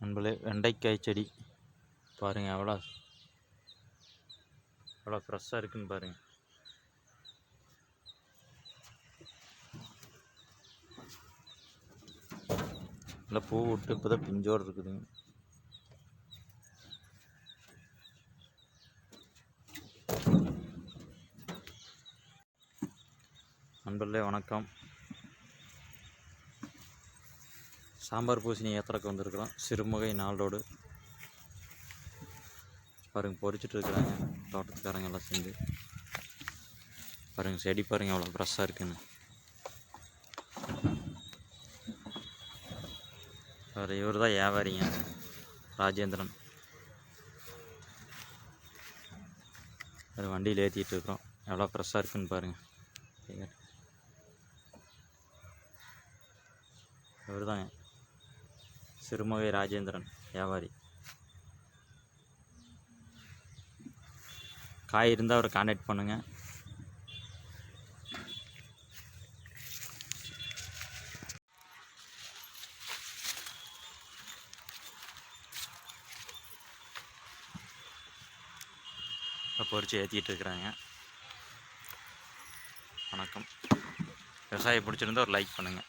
நண்பர்களே, வெண்டைக்காய் செடி பாருங்கள் எவ்வளோ ஃப்ரெஷ்ஷாக இருக்குன்னு பாருங்கள். நல்லா பூ விட்டு இப்போ தான் பிஞ்சோடு இருக்குதுங்க. நண்பர்களே வணக்கம். சாம்பார் பூசணி ஏத்தறக்கு வந்திருக்கிறோம். சிறுமுகை நாளோடு பாருங்கள், பொறிச்சிட்டு இருக்கிறாங்க தோட்டத்துக்காரங்க எல்லாம் சேர்ந்து. பாருங்கள் செடி பாருங்கள் எவ்வளோ ஃப்ரெஷ்ஷாக இருக்குன்னு. வேறு இவர் தான் வியாபாரிங்க, ராஜேந்திரன். வேறு வண்டியில் ஏற்றிட்டு இருக்கிறோம். எவ்வளோ ஃப்ரெஷ்ஷாக இருக்குன்னு பாருங்கள். இவர் தாங்க சிறுமுகை ராஜேந்திரன் வியாபாரி. காய் இருந்தால் அவரை கான்டாக்ட் பண்ணுங்கள். பொறிச்சு ஏற்றிட்டு இருக்கிறாங்க. வணக்கம். விவசாயம் பிடிச்சிருந்தா ஒரு லைக் பண்ணுங்கள்.